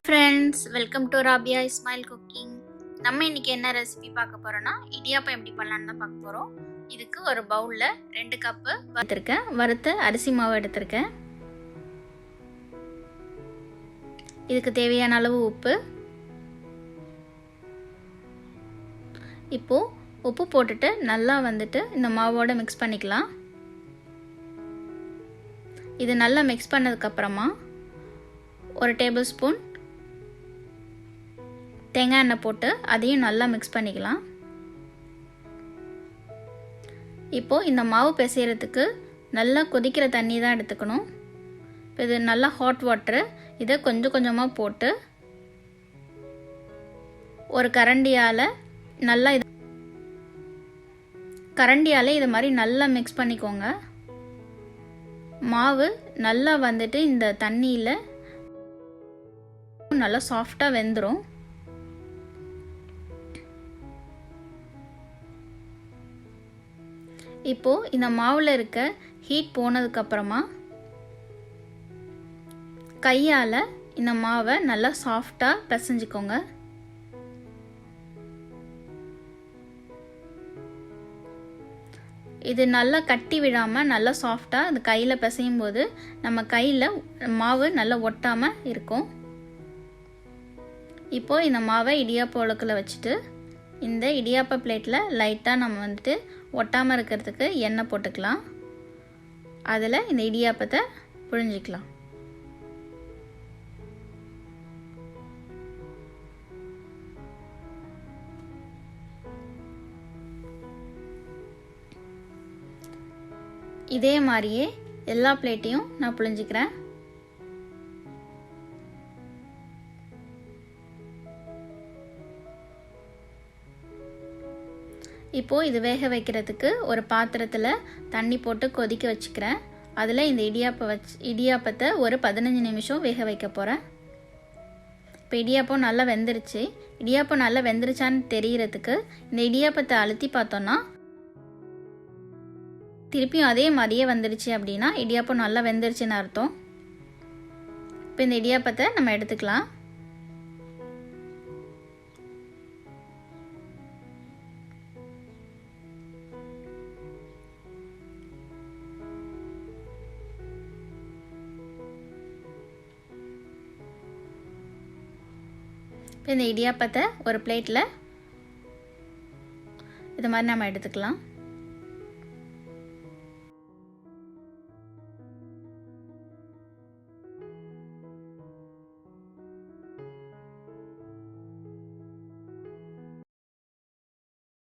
Friends, welcome to Rabia ismail cooking. நம்ம இன்னைக்கு என்ன ரெசிபி பார்க்க போறோம்னா இடியாப்பம் எப்படி பண்ணலான்னு தான் பார்க்க போறோம். இதுக்கு ஒரு பவுல்ல 2 கப்பு எடுத்துருக்கேன். வறுத்த அரிசி மாவு எடுத்திருக்கேன். இதுக்கு தேவையான அளவு உப்பு. இப்போ உப்பு போட்டுட்டு நல்லா இந்த மாவோட மிக்ஸ் பண்ணிக்கலாம். இது நல்லா மிக்ஸ் பண்ணதுக்கு அப்புறமா ஒரு டேபிள் ஸ்பூன் தேங்காய் எண்ணெய் போட்டு அதையும் நல்லா மிக்ஸ் பண்ணிக்கலாம். இப்போது இந்த மாவு பிசைகிறதுக்கு நல்லா கொதிக்கிற தண்ணி தான் எடுத்துக்கணும். இப்போ இது நல்லா ஹாட் வாட்டரு, இதை கொஞ்சம் கொஞ்சமாக போட்டு ஒரு கரண்டியால் இது மாதிரி நல்லா மிக்ஸ் பண்ணிக்கோங்க. மாவு நல்லா இந்த தண்ணியில் நல்லா சாஃப்டாக வெந்துடும். இப்போது இந்த மாவில் இருக்க ஹீட் போனதுக்கப்புறமா கையால் இந்த மாவை நல்லா சாஃப்டாக பிசைஞ்சிக்கோங்க. இது நல்லா கட்டி விடாமல் நல்லா சாஃப்டாக அது கையில் பிசையும் போது நம்ம கையில் மாவு நல்லா ஒட்டாமல் இருக்கும். இப்போது இந்த மாவை இடியாப்ப உலக்கில் வச்சுட்டு இந்த இடியாப்ப பிளேட்டில் லைட்டாக நம்ம ஒட்டாமல் இருக்கிறதுக்கு எண்ணெய் போட்டுக்கலாம். அதில் இந்த இடியாப்பத்தை புழிஞ்சிக்கலாம். இதே மாதிரியே எல்லா பிளேட்டையும் நான் புழிஞ்சிக்கிறேன். இப்போது இது வேக வைக்கிறதுக்கு ஒரு பாத்திரத்தில் தண்ணி போட்டு கொதிக்க வச்சுக்கிறேன். அதில் இந்த இடியாப்பத்தை ஒரு 15 நிமிஷம் வேக வைக்க போகிறேன். இப்போ இடியாப்பம் நல்லா வெந்துருச்சு. இடியாப்பம் நல்லா வெந்துருச்சான்னு தெரியறதுக்கு இந்த இடியாப்பத்தை அழுத்தி பார்த்தோன்னா திருப்பியும் அதே மாதிரியே வந்துடுச்சு அப்படின்னா இடியாப்பம் நல்லா வெந்துருச்சுன்னு அர்த்தம். இப்போ இந்த இடியாப்பத்தை நம்ம எடுத்துக்கலாம். இந்த இடியாப்பத்தை ஒரு பிளேட்டில் இது மாதிரி நம்ம எடுத்துக்கலாம்.